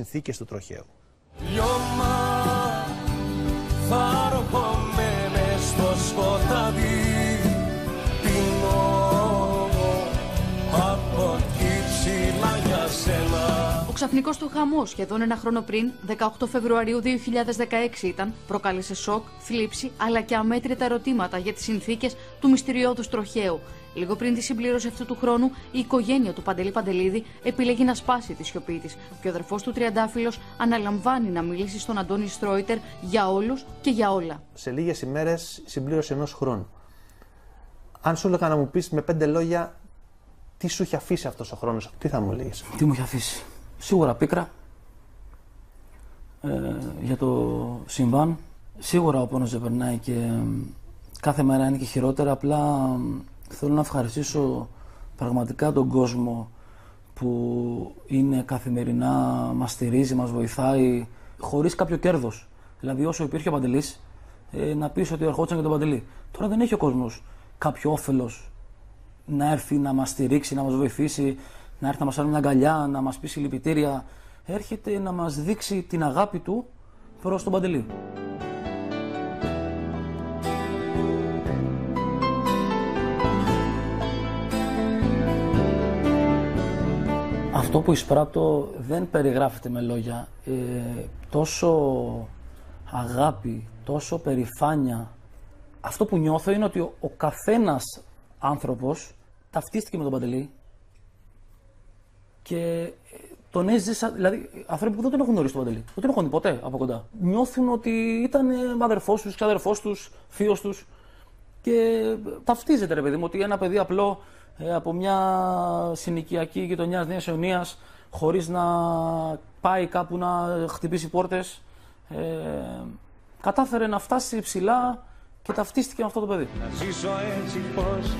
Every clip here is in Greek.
συνθήκες του τροχαίου. Λιώμα θα έρχομαι μες στο σκοτάδι, πεινώ από εκεί ψηλά για σένα. Ο ξαφνικός του χαμός σχεδόν ένα χρόνο πριν, 18 Φεβρουαρίου 2016 ήταν, προκάλεσε σοκ, θλίψη αλλά και αμέτρητα ερωτήματα για τις συνθήκες του μυστηριώδους τροχαίου. Λίγο πριν τη συμπλήρωση αυτού του χρόνου, η οικογένεια του Παντελή Παντελίδη επιλέγει να σπάσει τη σιωπή της και ο αδερφός του τριαντάφυλλος αναλαμβάνει να μιλήσει στον Αντώνη Στρόιτερ για όλους και για όλα. Σε λίγες ημέρες συμπλήρωση ενός χρόνου. Αν σου έλεγα να μου πεις με 5 λόγια τι σου έχει αφήσει αυτός ο χρόνος, τι θα μου λέγεις? Τι μου έχει αφήσει? Σίγουρα πίκρα για το συμβάν. Σίγουρα ο πόνος δεν περνάει και κάθε μέρα είναι και χειρότερα. Απλά θέλω να ευχαριστήσω πραγματικά τον κόσμο που είναι καθημερινά, μας στηρίζει, μας βοηθάει χωρίς κάποιο κέρδος. Δηλαδή όσο υπήρχε ο Παντελής, να πεις ότι ερχόντουσαν και τον Παντελή. Τώρα δεν έχει ο κόσμος κάποιο όφελος να έρθει να μας στηρίξει, να μας βοηθήσει, να έρθει να μας φέρει μια αγκαλιά, να μας πει συλληπιτήρια. Έρχεται να μας δείξει την αγάπη του προς τον Παντελή. Αυτό που εισπράττω δεν περιγράφεται με λόγια. Τόσο αγάπη, τόσο περηφάνεια. Αυτό που νιώθω είναι ότι ο καθένας άνθρωπος ταυτίστηκε με τον Παντελή και τον έζησα, δηλαδή άνθρωποι που δεν τον έχουν γνωρίσει τον Παντελή, δεν τον έχουν δει ποτέ από κοντά. Νιώθουν ότι ήταν αδερφός τους, ξαδερφός τους, θείος τους και ταυτίζεται ρε παιδί μου ότι ένα παιδί απλό από μια συνοικιακή γειτονιά Νέας Ιωνίας, χωρίς να πάει κάπου να χτυπήσει πόρτες, κατάφερε να φτάσει ψηλά και ταυτίστηκε με αυτό το παιδί. Να ζήσω έτσι πως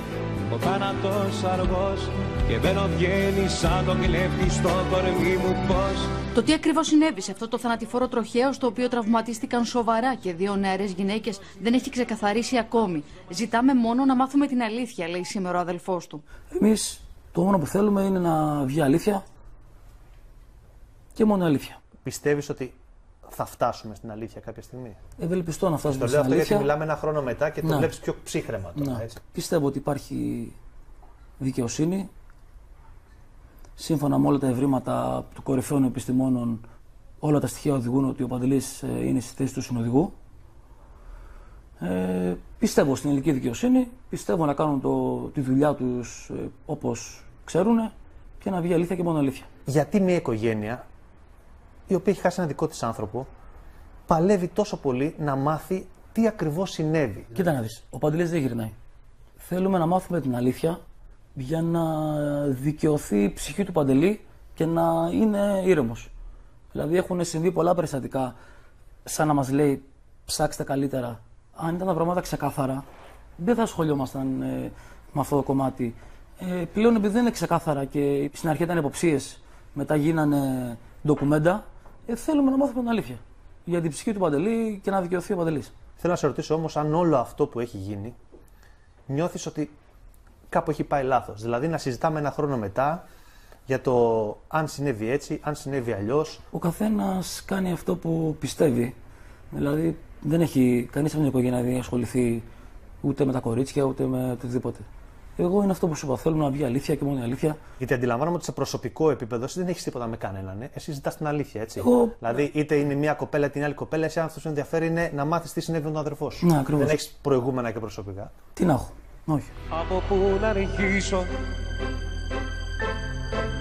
ο θάνατος αργός και μπαίνω βγαίνει σαν το κλέφτη στο κορμί μου πως. Το τι ακριβώς συνέβη σε αυτό το θανατηφόρο τροχαίο, στο οποίο τραυματίστηκαν σοβαρά και 2 νεαρές γυναίκες, δεν έχει ξεκαθαρίσει ακόμη. Ζητάμε μόνο να μάθουμε την αλήθεια, λέει σήμερα ο αδελφός του. Εμείς το μόνο που θέλουμε είναι να βγει αλήθεια και μόνο αλήθεια. Πιστεύεις ότι θα φτάσουμε στην αλήθεια κάποια στιγμή? Ευελπιστώ να φτάσουμε στην αλήθεια. Το λέω αυτό γιατί μιλάμε ένα χρόνο μετά και το βλέπεις πιο ψύχραιμα τώρα. Έτσι. Πιστεύω ότι υπάρχει δικαιοσύνη. Σύμφωνα με όλα τα ευρήματα του κορυφαίων επιστημόνων, όλα τα στοιχεία οδηγούν ότι ο Παντελής είναι στη θέση του συνοδηγού. Πιστεύω στην ελληνική δικαιοσύνη, πιστεύω να κάνουν τη δουλειά τους όπως ξέρουν και να βγει αλήθεια και μόνο αλήθεια. Γιατί μια οικογένεια, η οποία έχει χάσει ένα δικό της άνθρωπο, παλεύει τόσο πολύ να μάθει τι ακριβώς συνέβη? Κοίτα να δεις, ο Παντελής δεν γυρνάει. Θέλουμε να μάθουμε την αλήθεια για να δικαιωθεί η ψυχή του Παντελή και να είναι ήρεμος. Δηλαδή έχουν συμβεί πολλά περιστατικά σαν να μας λέει ψάξτε καλύτερα. Αν ήταν τα πράγματα ξεκάθαρα, δεν θα ασχολιόμασταν με αυτό το κομμάτι. Πλέον επειδή δεν είναι ξεκάθαρα και στην αρχή ήταν υποψίες, μετά γίνανε ντοκουμέντα, θέλουμε να μάθουμε την αλήθεια για την ψυχή του Παντελή και να δικαιωθεί ο Παντελής. Θέλω να σε ρωτήσω όμως αν όλο αυτό που έχει γίνει νιώθεις ότι κάπου έχει πάει λάθος? Δηλαδή να συζητάμε ένα χρόνο μετά για το αν συνέβη έτσι, αν συνέβη αλλιώς. Ο καθένας κάνει αυτό που πιστεύει. Δηλαδή δεν έχει κανείς από την οικογένεια να ασχοληθεί ούτε με τα κορίτσια ούτε με οτιδήποτε. Εγώ είναι αυτό που σου είπα. Θέλουμε να βγει αλήθεια και μόνο η αλήθεια. Γιατί αντιλαμβάνομαι ότι σε προσωπικό επίπεδο εσύ δεν έχεις τίποτα με κανέναν. Εσύ ζητάς την αλήθεια, έτσι. Δηλαδή, είτε είναι μια κοπέλα είτε είναι άλλη κοπέλα, εσύ αυτό που σου ενδιαφέρει είναι να μάθεις τι συνέβη με τον αδερφό σου. Ναι, ακριβώς. Δεν έχεις προηγούμενα και προσωπικά. Τι να έχω. Όχι. Από πού να αρχίσω,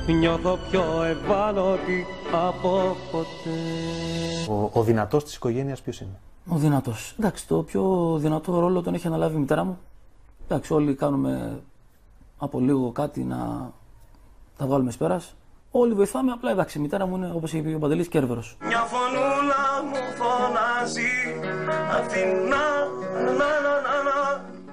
νιώθω πιο ευάλωτη από ποτέ. Ο δυνατός της οικογένειας ποιος είναι? Ο δυνατός. Εντάξει, το πιο δυνατό ρόλο τον έχει αναλάβει η μητέρα μου. Εντάξει, όλοι κάνουμε από λίγο κάτι να τα βγάλουμε εις πέρας. Όλοι βοηθάμε, απλά εντάξει, η μητέρα μου είναι, όπως είχε πει ο Παντελής, Κέρβερος. Μια φωνούλα μου φωνάζει, Αθηνά,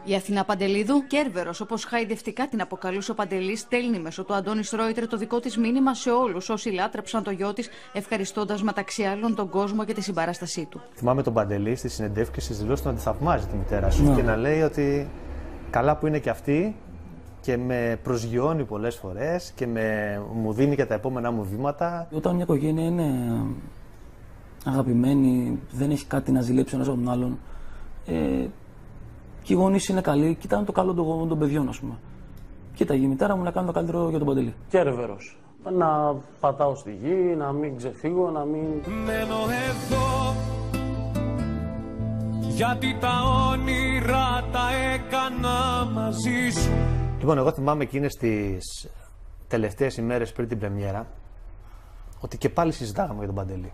Η Αθηνά Παντελίδου, Κέρβερος, όπως χαϊδευτικά την αποκαλούσε ο Παντελής, στέλνει μέσω του Αντώνη Στρόιτερ το δικό της μήνυμα σε όλους όσοι λάτρεψαν το γιο της, ευχαριστώντας μεταξύ άλλων τον κόσμο για τη συμπαράστασή του. Θυμάμαι τον Παντελή στη συνεντεύξη, στις δηλώσεις του να τη θαυμάζει τη μητέρα σου και να λέει ότι καλά που είναι και αυτή, και με προσγειώνει πολλές φορές και μου δίνει και τα επόμενά μου βήματα. Όταν μια οικογένεια είναι αγαπημένη, δεν έχει κάτι να ζηλέψει ένας από τον άλλον, και οι γονείς είναι καλοί, κοιτάνε το καλό των παιδιών, ας πούμε. Κοίταγε η μητέρα μου να κάνει το καλύτερο για τον Παντελή. Και ρεβερός. Να πατάω στη γη, να μην ξεφύγω, να μην... Μένω εδώ, γιατί τα όνειρα τα έκανα μαζί σου. Λοιπόν, εγώ θυμάμαι εκείνες τις τελευταίες ημέρες πριν την πρεμιέρα, ότι και πάλι συζητάγαμε για τον Παντελή.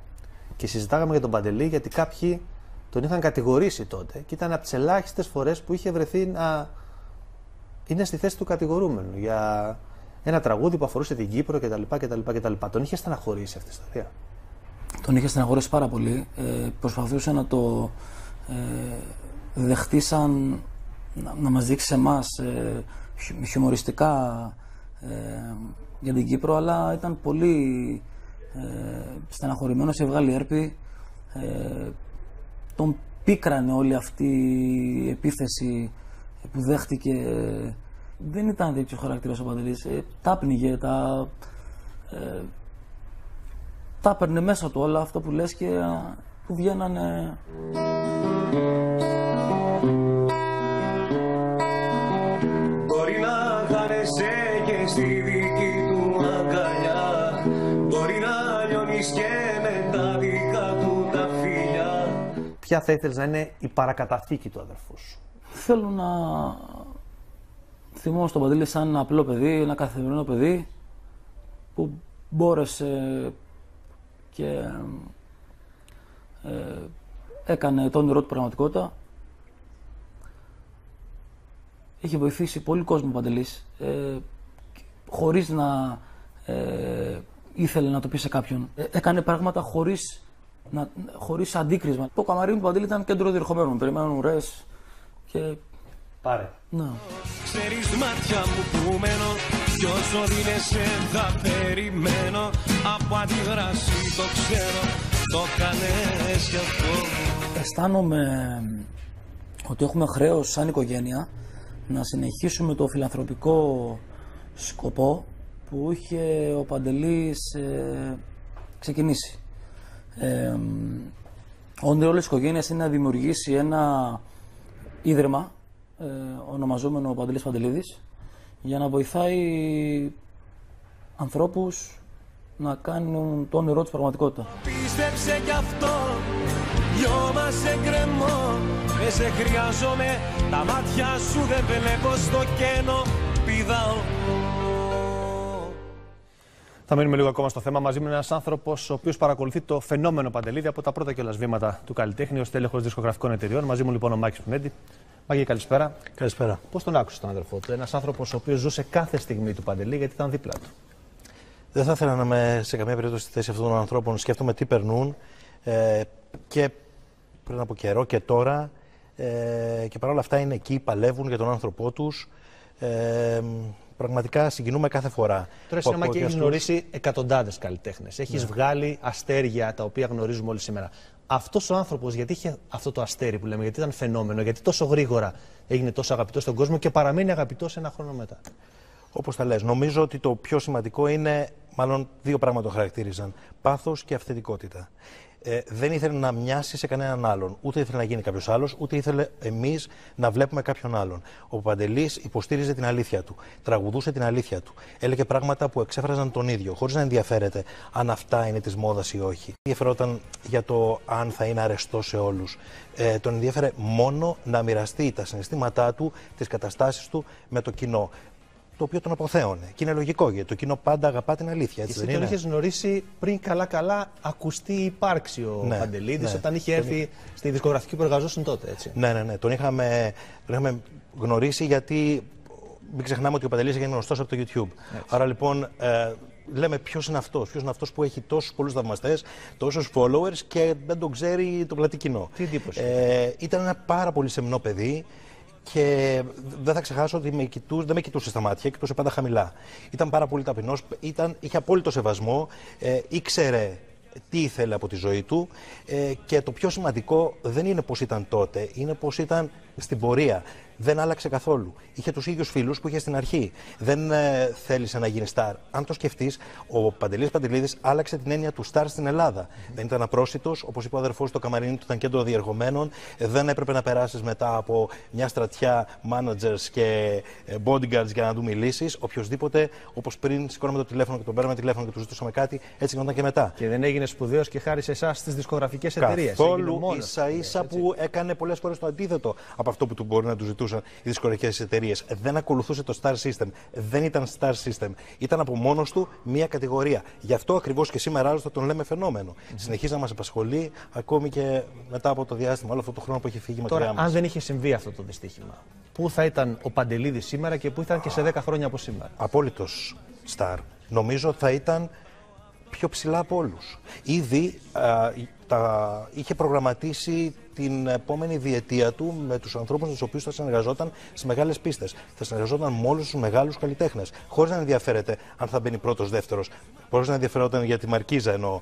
Και συζητάγαμε για τον Παντελή γιατί κάποιοι τον είχαν κατηγορήσει τότε και ήταν από τις ελάχιστες φορές που είχε βρεθεί να είναι στη θέση του κατηγορούμενου για ένα τραγούδι που αφορούσε την Κύπρο κτλ. Τον είχε στεναχωρήσει αυτή η ιστορία. Τον είχε στεναχωρήσει πάρα πολύ. Προσπαθούσε να το δεχτεί σαν να μας δείξει εμάς χιουμοριστικά για την Κύπρο, αλλά ήταν πολύ στεναχωρημένος, έβγαλε έρπη. Τον πίκρανε όλη αυτή η επίθεση που δέχτηκε. Δεν ήταν τέτοιο χαρακτήρας ο Παντελής. Τα πνίγε, τα έπαιρνε μέσα του όλα αυτά που λες και που βγαίνανε. Μπορεί να χάνεσαι και στη δική του αγκαλιά, μπορεί να λιώνεις και με τα δικά του τα φιλιά. Ποια θα ήθελες να είναι η παρακαταθήκη του αδερφού σου? Θέλω να θυμώ στον Παντελή σαν ένα απλό παιδί, ένα καθημερινό παιδί που μπόρεσε και έκανε το όνειρό του πραγματικότητα. Έχει βοηθήσει πολύ κόσμο ο Παντελής, χωρίς να ήθελε να το πει σε κάποιον. Έκανε πράγματα χωρίς αντίκρισμα. Το καμαρίνι του Παντελή ήταν κέντρο διερχομένων. Περιμένουν ουρές και... Πάρε. Να. Ξέρεις μάτια μου που μένω, κι όσο δίνεσαι θα περιμένω. Από αντιδράση το ξέρω, το κάνες κι αυτό. Αισθάνομαι ότι έχουμε χρέος σαν οικογένεια να συνεχίσουμε το φιλανθρωπικό σκοπό που είχε ο Παντελής ξεκινήσει. Όνειρο όλης της οικογένειας είναι να δημιουργήσει ένα ίδρυμα ονομαζόμενο Παντελής Παντελίδης για να βοηθάει ανθρώπους να κάνουν το όνειρό τους πραγματικότητα. Πίστεψε κι αυτό, δυο μας σε κρεμώ. Δεν σε χρειάζομαι, τα μάτια σου δεν βλέπω στο κενό. Πηδάω. Θα μείνουμε λίγο ακόμα στο θέμα. Μαζί με ένας άνθρωπος ο οποίος παρακολουθεί το φαινόμενο Παντελίδη από τα πρώτα κιόλας βήματα του καλλιτέχνη ως τέλεχος δισκογραφικών εταιριών. Μαζί μου λοιπόν ο Μάκης Πουνέντη. Μάκη, καλησπέρα. Καλησπέρα. Πώς τον άκουσες τον αδερφό του? Ένας άνθρωπος ο οποίος ζούσε κάθε στιγμή του Παντελή γιατί ήταν δίπλα του. Δεν θα ήθελα να είμαι σε καμία περίπτωση στη θέση αυτών των ανθρώπων. Σκέφτομαι τι περνούν και πριν από καιρό και τώρα και παρόλα αυτά είναι εκεί, παλεύουν για τον άνθρωπό τους. Πραγματικά συγκινούμε κάθε φορά. Τώρα εσύ, Μάκη, έχεις γνωρίσει εκατοντάδες καλλιτέχνες. Έχεις βγάλει αστέρια τα οποία γνωρίζουμε όλοι σήμερα. Αυτός ο άνθρωπος, γιατί είχε αυτό το αστέρι που λέμε, γιατί ήταν φαινόμενο, γιατί τόσο γρήγορα έγινε τόσο αγαπητός στον κόσμο και παραμένει αγαπητός ένα χρόνο μετά? Όπως τα λες, νομίζω ότι το πιο σημαντικό είναι, μάλλον δύο πράγματα το χαρακτήριζαν: πάθος και αυθεντικότητα. Δεν ήθελε να μοιάσει σε κανέναν άλλον. Ούτε ήθελε να γίνει κάποιος άλλος, ούτε ήθελε εμείς να βλέπουμε κάποιον άλλον. Ο Παντελής υποστήριζε την αλήθεια του. Τραγουδούσε την αλήθεια του. Έλεγε πράγματα που εξέφραζαν τον ίδιο, χωρίς να ενδιαφέρεται αν αυτά είναι της μόδας ή όχι. Ενδιαφερόταν για το αν θα είναι αρεστό σε όλους. Τον ενδιαφέρε μόνο να μοιραστεί τα συναισθήματά του, τις καταστάσεις του με το κοινό. Το οποίο τον αποθέωνε. Και είναι λογικό, γιατί το κοινό πάντα αγαπά την αλήθεια. Έτσι εσύ δεν είναι? Τον είχες γνωρίσει πριν καλά ακουστεί υπάρξει ο Παντελίδης, όταν είχε έρθει στη δισκογραφική που εργαζόταν τότε, έτσι. Ναι. Τον είχαμε γνωρίσει γιατί μην ξεχνάμε ότι ο Παντελής έγινε γνωστός από το YouTube. Έτσι. Άρα λοιπόν λέμε ποιος είναι αυτός που έχει τόσους πολλούς θαυμαστές, τόσους followers και δεν τον ξέρει το πλατή κοινό. Τι εντύπωση? Ήταν ένα πάρα πολύ σεμνό παιδί. Και δεν θα ξεχάσω ότι δεν με κοιτούσε στα μάτια, κοιτούσε πάντα χαμηλά. Ήταν πάρα πολύ ταπεινός, είχε απόλυτο σεβασμό, ήξερε τι ήθελε από τη ζωή του και το πιο σημαντικό δεν είναι πώς ήταν τότε, είναι πώς ήταν στην πορεία. Δεν άλλαξε καθόλου. Είχε τους ίδιους φίλους που είχε στην αρχή. Δεν θέλησε να γίνει στάρ. Αν το σκεφτείς, ο Παντελής Παντελίδης άλλαξε την έννοια του στάρ στην Ελλάδα. Δεν ήταν απρόσιτος, όπως είπε ο αδερφός, το καμαρίνι του ήταν κέντρο διεργομένων. Δεν έπρεπε να περάσεις μετά από μια στρατιά managers και bodyguards για να του μιλήσεις. Οποιοδήποτε, όπως πριν, σηκώναμε το τηλέφωνο και τον παίρναμε τηλέφωνο και του ζητούσαμε κάτι, έτσι γινόταν και μετά. Και δεν έγινε σπουδαίος και χάρη σε εσάς στις δισκογραφικές εταιρείες. Καθόλου, ίσα-ίσα που έκανε πολλές φορές το αντίθετο από αυτό που του μπορεί να του ζητούσαν οι δισκογραφικές εταιρείες. Δεν ακολουθούσε το Star System. Δεν ήταν Star System. Ήταν από μόνος του μία κατηγορία. Γι' αυτό ακριβώς και σήμερα άλλωστε τον λέμε φαινόμενο. Συνεχίζει να μας απασχολεί ακόμη και μετά από το διάστημα, όλο αυτό το χρόνο που έχει φύγει μακριά μας. Αν δεν είχε συμβεί αυτό το δυστύχημα, πού θα ήταν ο Παντελίδης σήμερα και πού ήταν και σε 10 χρόνια από σήμερα? Απόλυτος Star. Νομίζω θα ήταν πιο ψηλά από όλους. Ήδη είχε προγραμματίσει την επόμενη διετία του με τους ανθρώπους με τους οποίους θα συνεργαζόταν σε μεγάλες πίστες. Θα συνεργαζόταν με όλους τους μεγάλους καλλιτέχνες, χωρίς να ενδιαφέρεται αν θα μπαίνει πρώτος, δεύτερος, χωρίς να ενδιαφερόταν για τη Μαρκίζα εννοώ.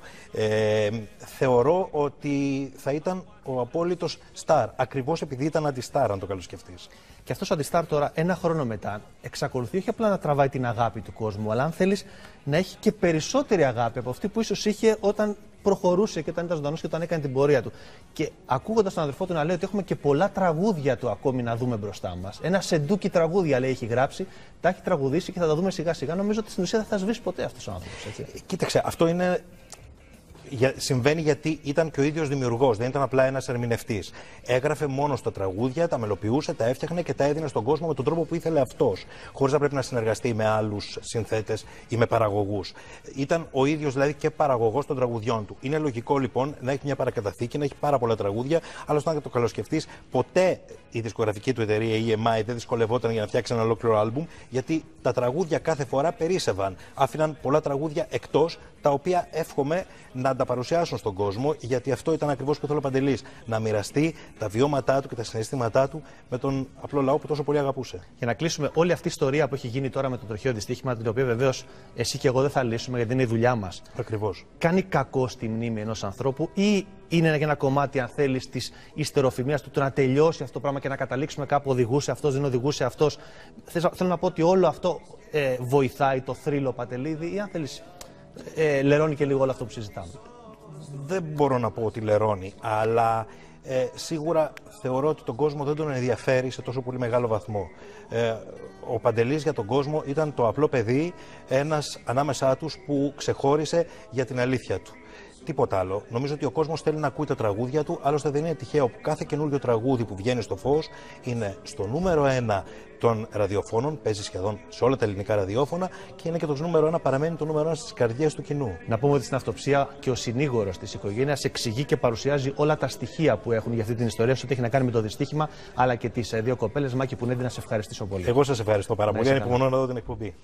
Θεωρώ ότι θα ήταν ο απόλυτος Star, ακριβώς επειδή ήταν αντι-Star, αν το καλοσκεφτείς. Και αυτός ο αντι-Star τώρα, ένα χρόνο μετά, εξακολουθεί όχι απλά να τραβάει την αγάπη του κόσμου, αλλά αν θέλεις να έχει και περισσότερη αγάπη από αυτή που ίσως είχε όταν προχωρούσε και όταν ήταν ζωντανός και όταν έκανε την πορεία του. Και ακούγοντας τον αδερφό του να λέει ότι έχουμε και πολλά τραγούδια του ακόμη να δούμε μπροστά μας. Ένα σεντούκι τραγούδια, λέει, έχει γράψει, τα έχει τραγουδήσει και θα τα δούμε σιγά-σιγά. Νομίζω ότι στην ουσία δεν θα σβήσει ποτέ αυτός ο άνθρωπος. Έτσι. Κοίταξε, αυτό είναι. Συμβαίνει γιατί ήταν και ο ίδιος δημιουργός, δεν ήταν απλά ένας ερμηνευτής. Έγραφε μόνος τα τραγούδια, τα μελοποιούσε, τα έφτιαχνε και τα έδινε στον κόσμο με τον τρόπο που ήθελε αυτός, χωρίς να πρέπει να συνεργαστεί με άλλους συνθέτες ή με παραγωγούς. Ήταν ο ίδιος δηλαδή και παραγωγός των τραγουδιών του. Είναι λογικό λοιπόν να έχει μια παρακαταθήκη, να έχει πάρα πολλά τραγούδια, άλλωστε αν το καλοσκεφτείς, ποτέ η δισκογραφική του εταιρεία, η EMI, δεν δυσκολευόταν για να φτιάξει ένα ολόκληρο άλμπουμ, γιατί τα τραγούδια κάθε φορά περίσσευαν. Άφηναν πολλά τραγούδια εκτός, τα οποία εύχομαι να τα παρουσιάσουν στον κόσμο, γιατί αυτό ήταν ακριβώς που θέλω ο Παντελής. Να μοιραστεί τα βιώματά του και τα συναισθήματά του με τον απλό λαό που τόσο πολύ αγαπούσε. Για να κλείσουμε, όλη αυτή η ιστορία που έχει γίνει τώρα με το τροχαίο δυστύχημα, την οποία βεβαίως εσύ και εγώ δεν θα λύσουμε γιατί είναι η δουλειά μας. Ακριβώς. Κάνει κακό στη μνήμη ενός ανθρώπου ή είναι ένα κομμάτι, αν θέλεις, της ιστεροφημίας του, το να τελειώσει αυτό το πράγμα και να καταλήξουμε κάπου οδηγούσε αυτός, δεν οδηγούσε αυτός? Θέλω να πω ότι όλο αυτό βοηθάει το θρύλο Παντελίδη ή, αν θέλεις, λερώνει και λίγο όλο αυτό που συζητάμε? Δεν μπορώ να πω ότι λερώνει, αλλά σίγουρα θεωρώ ότι τον κόσμο δεν τον ενδιαφέρει σε τόσο πολύ μεγάλο βαθμό. Ο Παντελής για τον κόσμο ήταν το απλό παιδί, ένας ανάμεσά τους που ξεχώρισε για την αλήθεια του. Τίποτα άλλο. Νομίζω ότι ο κόσμος θέλει να ακούει τα τραγούδια του, άλλωστε δεν είναι τυχαίο που κάθε καινούριο τραγούδι που βγαίνει στο φως είναι στο νούμερο 1 των ραδιοφώνων, παίζει σχεδόν σε όλα τα ελληνικά ραδιόφωνα και είναι και το νούμερο 1, παραμένει το νούμερο 1 στις καρδιές του κοινού. Να πούμε ότι στην αυτοψία και ο συνήγορος της οικογένειας εξηγεί και παρουσιάζει όλα τα στοιχεία που έχουν για αυτή την ιστορία, σε ό,τι έχει να κάνει με το δυστύχημα, αλλά και τις δύο κοπέλες. Μάκη Πουνέντη, να σε ευχαριστήσω πολύ. Εγώ σας ευχαριστώ πάρα πολύ. Ανυπομονώ να δω την εκπομπή.